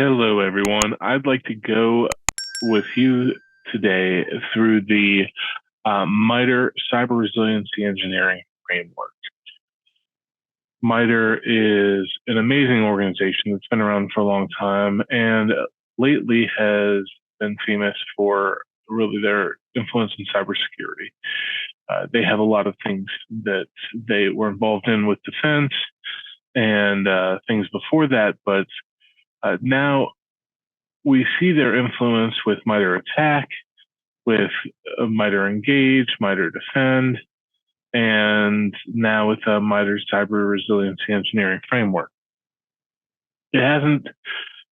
Hello, everyone. I'd like to go with you today through the MITRE Cyber Resiliency Engineering Framework. MITRE is an amazing organization that's been around for a long time and lately has been famous for really their influence in cybersecurity. They have a lot of things that they were involved in with defense and things before that, but now we see their influence with MITRE ATT&CK, with MITRE ENGAGE, MITRE DEFEND, and now with MITRE Cyber Resiliency Engineering Framework. It hasn't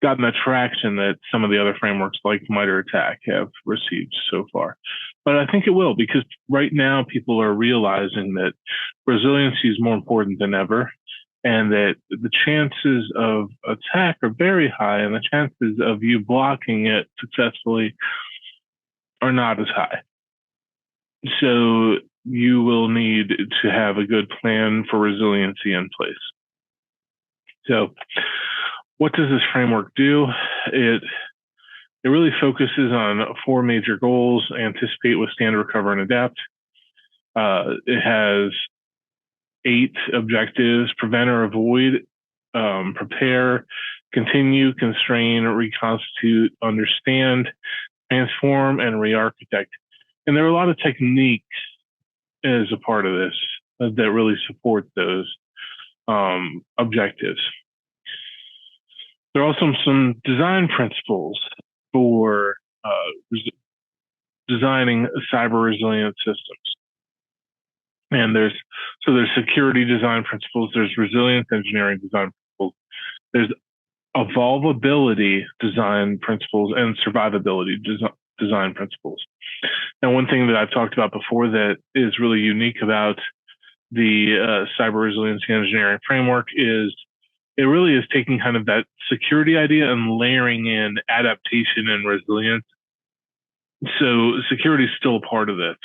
gotten the traction that some of the other frameworks like MITRE ATT&CK have received so far. But I think it will, because right now people are realizing that resiliency is more important than ever, and that the chances of attack are very high, and the chances of you blocking it successfully are not as high. So you will need to have a good plan for resiliency in place. So what does this framework do? It really focuses on four major goals: anticipate, withstand, recover, and adapt. It has 8 objectives: prevent or avoid, prepare, continue, constrain, reconstitute, understand, transform, and re-architect. And there are a lot of techniques as a part of this that really support those objectives. There are also some design principles for designing cyber resilient systems. And there's security design principles, there's resilience engineering design principles, there's evolvability design principles, and survivability design principles. Now, one thing that I've talked about before that is really unique about the cyber resiliency engineering framework is it really is taking kind of that security idea and layering in adaptation and resilience. So security is still a part of this.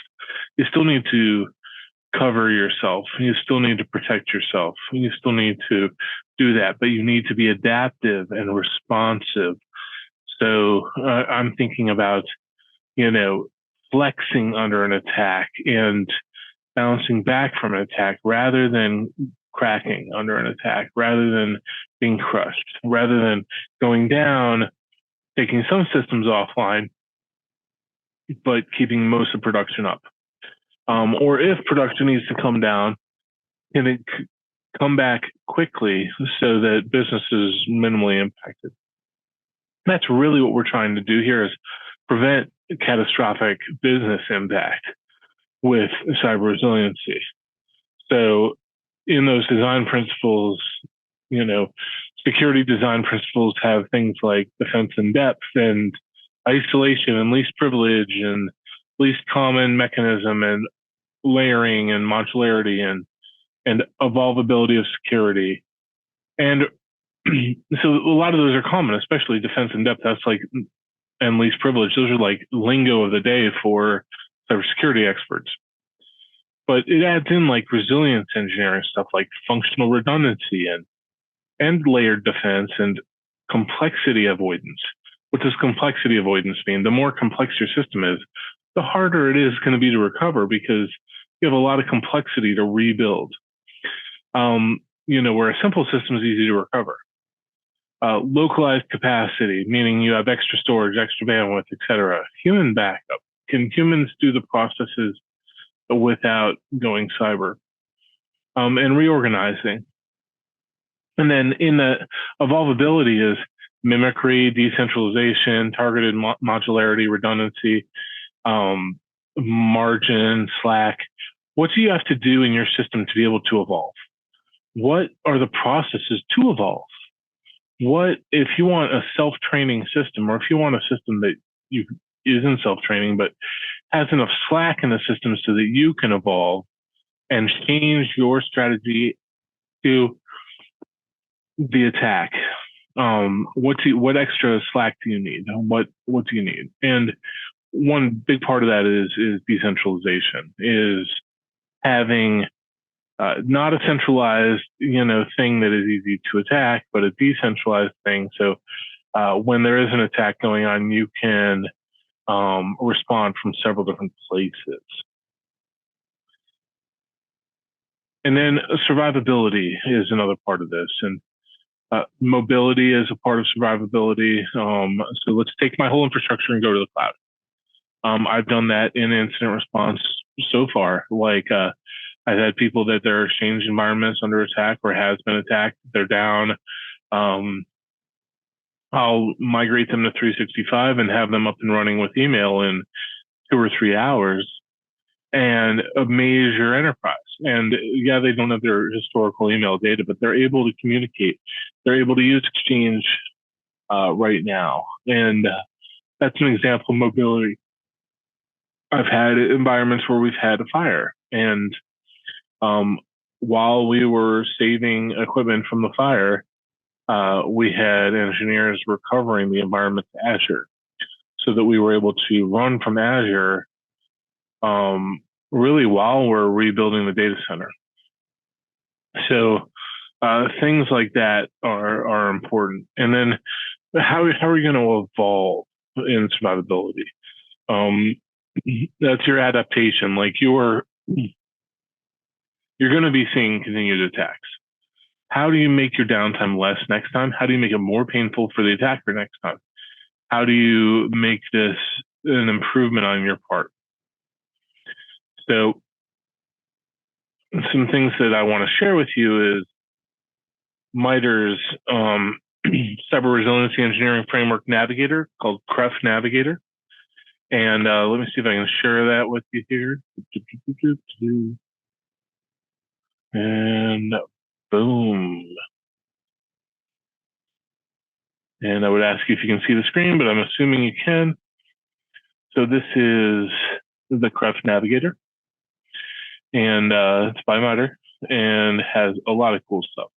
You still need to cover yourself. You still need to protect yourself. You still need to do that, but you need to be adaptive and responsive. So I'm thinking about, flexing under an attack and bouncing back from an attack rather than cracking under an attack, rather than being crushed, rather than going down, taking some systems offline, but keeping most of production up. Or if production needs to come down, can it come back quickly so that business is minimally impacted? That's really what we're trying to do here, is prevent catastrophic business impact with cyber resiliency. So in those design principles, security design principles have things like defense in depth and isolation and least privilege and least common mechanism and layering and modularity and evolvability of security. And so a lot of those are common, especially defense in depth. That's like, and least privilege. Those are like lingo of the day for cybersecurity experts. But it adds in like resilience engineering stuff like functional redundancy and layered defense and complexity avoidance. What does complexity avoidance mean? The more complex your system is, the harder it is going to be to recover, because you have a lot of complexity to rebuild. Where a simple system is easy to recover. Localized capacity, meaning you have extra storage, extra bandwidth, etc. Human backup. Can humans do the processes without going cyber? And reorganizing. And then in the evolvability is mimicry, decentralization, targeted modularity, redundancy, margin, slack. What do you have to do in your system to be able to evolve? What are the processes to evolve? What if you want a self-training system, or if you want a system that isn't self-training but has enough slack in the system so that you can evolve and change your strategy to the attack? What extra slack do you need? What do you need? And one big part of that is decentralization, is having not a centralized, thing that is easy to attack, but a decentralized thing. So when there is an attack going on, you can respond from several different places. And then survivability is another part of this. And mobility is a part of survivability. So let's take my whole infrastructure and go to the cloud. I've done that in incident response so far. Like I've had people that their Exchange environments under attack or has been attacked. They're down. I'll migrate them to 365 and have them up and running with email in 2 or 3 hours, and a major enterprise. And yeah, they don't have their historical email data, but they're able to communicate. They're able to use Exchange right now. And that's an example of mobility. I've had environments where we've had a fire, and while we were saving equipment from the fire, we had engineers recovering the environment to Azure so that we were able to run from Azure really while we're rebuilding the data center. So things like that are important. And then how are we going to evolve in survivability? That's your adaptation. Like you're going to be seeing continued attacks. How do you make your downtime less next time? How do you make it more painful for the attacker next time? How do you make this an improvement on your part? So some things that I want to share with you is MITRE's Cyber Resiliency Engineering Framework Navigator called CREF Navigator. And let me see if I can share that with you here. And boom. And I would ask you if you can see the screen, but I'm assuming you can. So this is the CREF Navigator. And it's by MITRE and has a lot of cool stuff.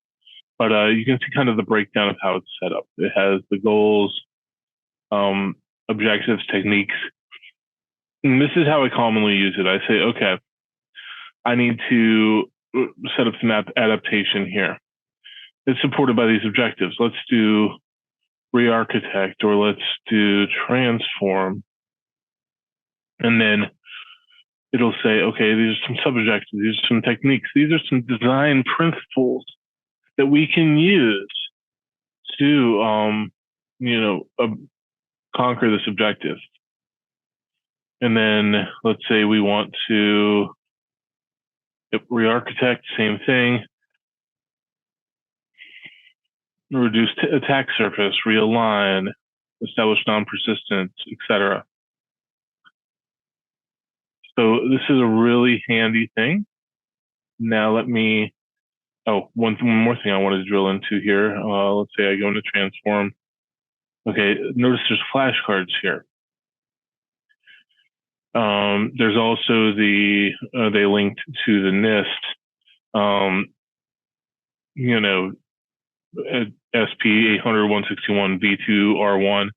But you can see kind of the breakdown of how it's set up. It has the goals, objectives, techniques. And this is how I commonly use it. I say, okay, I need to set up some adaptation here. It's supported by these objectives. Let's do re-architect, or let's do transform. And then it'll say, okay, these are some sub-objectives, these are some techniques, these are some design principles that we can use to, conquer this objective. And then let's say we want to re-architect, same thing. Reduce attack surface, realign, establish non-persistence, etc. So this is a really handy thing. Now let me, one more thing I wanted to drill into here. Let's say I go into transform. Okay, notice there's flashcards here. There's also they linked to the NIST, SP 800-161 V2R1.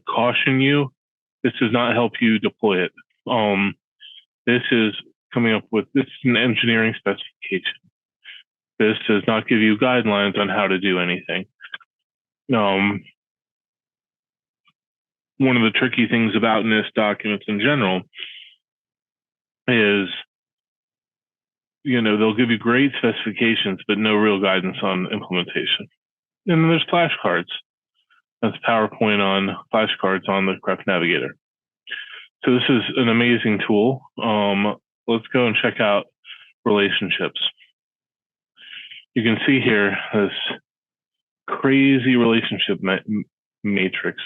Caution you, this does not help you deploy it. This is this is an engineering specification. This does not give you guidelines on how to do anything. One of the tricky things about NIST documents in general is, they'll give you great specifications, but no real guidance on implementation. And then there's flashcards. That's PowerPoint on flashcards on the CREF Navigator. So this is an amazing tool. Let's go and check out relationships. You can see here this crazy relationship matrix.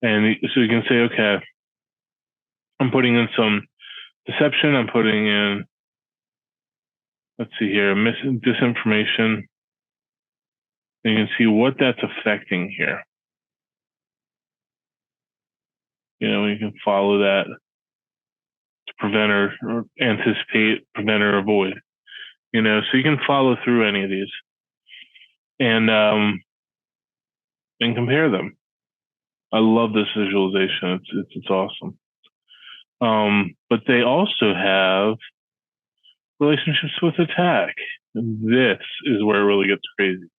And so you can say, okay, I'm putting in some deception. I'm putting in, let's see here, disinformation. And you can see what that's affecting here. You can follow that to prevent or anticipate, prevent or avoid. So you can follow through any of these and compare them. I love this visualization. It's awesome. But they also have relationships with attack. And this is where it really gets crazy.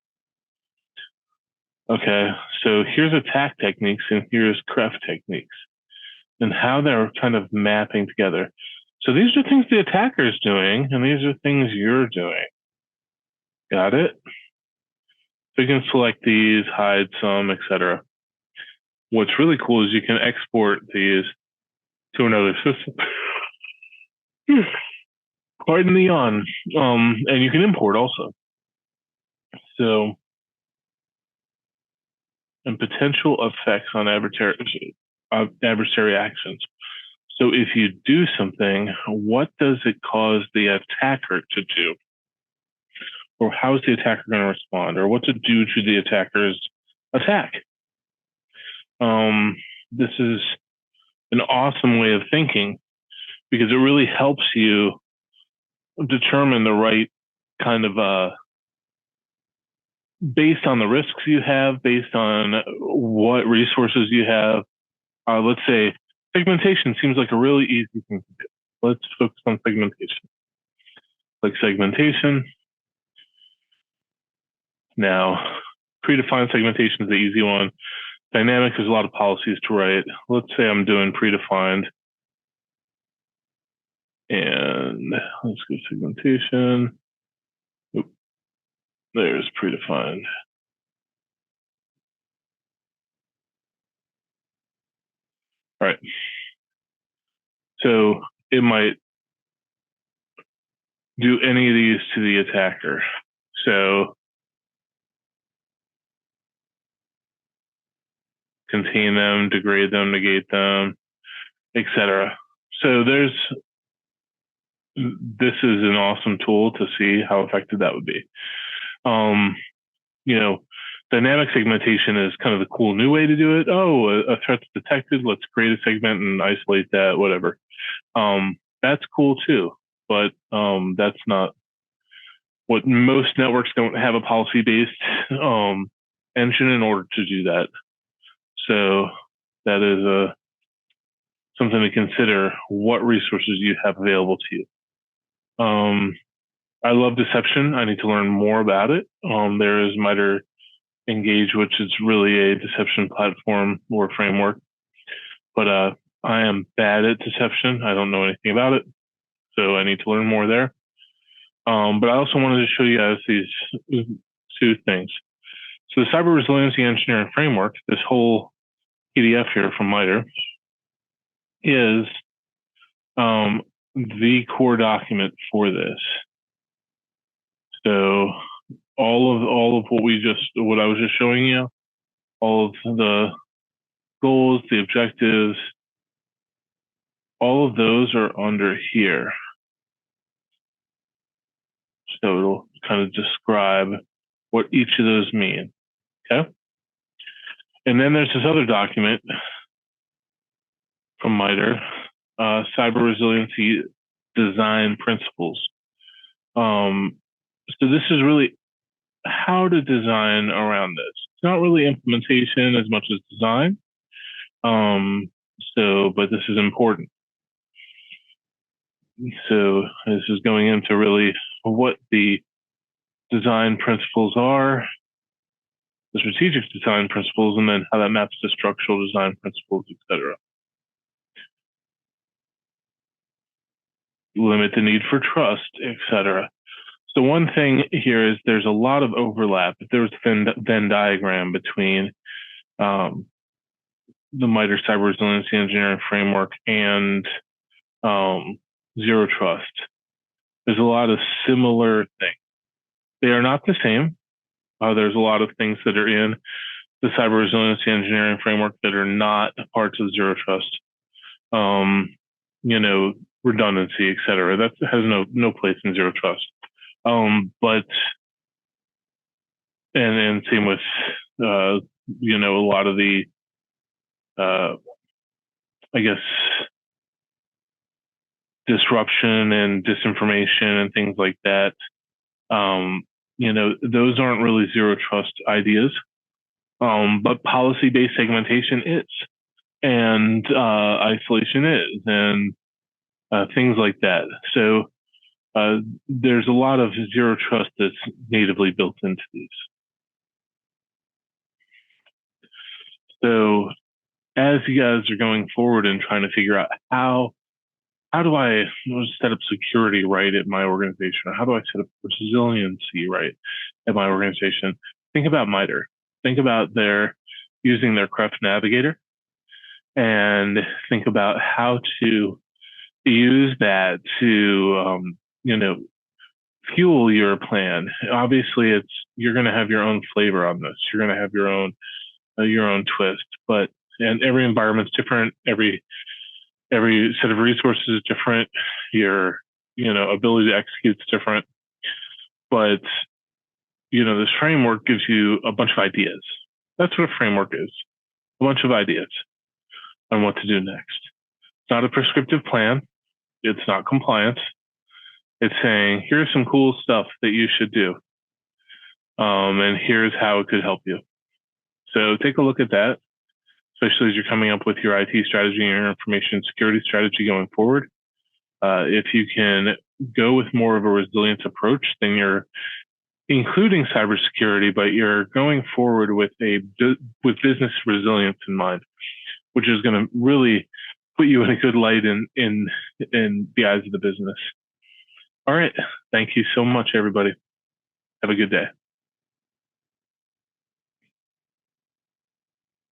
Okay, so here's attack techniques and here's CREF techniques and how they're kind of mapping together. So these are things the attacker is doing, and these are things you're doing. Got it? So you can select these, hide some, etc. What's really cool is you can export these to another system. Pardon the yawn. And you can import also. So, and potential effects on adversary actions. So if you do something, what does it cause the attacker to do? Or how is the attacker going to respond? Or what to do to the attacker's attack? This is an awesome way of thinking because it really helps you determine the right kind of based on the risks you have, based on what resources you have. Let's say segmentation seems like a really easy thing to do. Let's focus on segmentation. Like segmentation. Now, predefined segmentation is the easy one. Dynamic, there's a lot of policies to write. Let's say I'm doing predefined. And let's go segmentation. Oop, there's predefined. All right. So it might do any of these to the attacker. So contain them, degrade them, negate them, etc. So this is an awesome tool to see how effective that would be. You know, dynamic segmentation is kind of the cool new way to do it. Oh, a threat's detected. Let's create a segment and isolate that, whatever. That's cool too, but that's not what most networks don't have a policy-based engine in order to do that. So that is something to consider what resources you have available to you. I love deception. I need to learn more about it. There is MITRE Engage, which is really a deception platform or framework. But I am bad at deception. I don't know anything about it. So I need to learn more there. But I also wanted to show you guys these two things. So the Cyber Resiliency Engineering Framework, this whole PDF here from MITRE, is the core document for this. So all of what I was just showing you, all of the goals, the objectives, all of those are under here. So it'll kind of describe what each of those mean. Okay. And then there's this other document from MITRE, Cyber Resiliency Design Principles. So this is really how to design around this. It's not really implementation as much as design. But this is important. So this is going into really what the design principles are, the strategic design principles, and then how that maps to structural design principles, etc. Limit the need for trust, etc. So one thing here is there's a lot of overlap. If there was a Venn diagram between the MITRE Cyber Resiliency Engineering Framework and Zero Trust, there's a lot of similar things. They are not the same. There's a lot of things that are in the Cyber Resiliency Engineering Framework that are not parts of Zero Trust. Redundancy, et cetera. That has no place in Zero Trust. But same with a lot of the I guess disruption and disinformation and things like that. Those aren't really Zero Trust ideas. But policy-based segmentation is, and isolation is, and things like that. So there's a lot of Zero Trust that's natively built into these. So as you guys are going forward and trying to figure out how do I set up security right at my organization? How do I set up resiliency right at my organization? Think about MITRE. Think about using their CREF Navigator, and think about how to use that to fuel your plan. Obviously, you're going to have your own flavor on this. You're going to have your own twist, and every environment's different. Every set of resources is different. Your ability to execute is different. But this framework gives you a bunch of ideas. That's what a framework is. A bunch of ideas on what to do next. It's not a prescriptive plan. It's not compliance. It's saying, here's some cool stuff that you should do. And here's how it could help you. So take a look at that, especially as you're coming up with your IT strategy and your information security strategy going forward. If you can go with more of a resilience approach, then you're including cybersecurity, but you're going forward with business resilience in mind, which is going to really put you in a good light in the eyes of the business. All right. Thank you so much, everybody. Have a good day.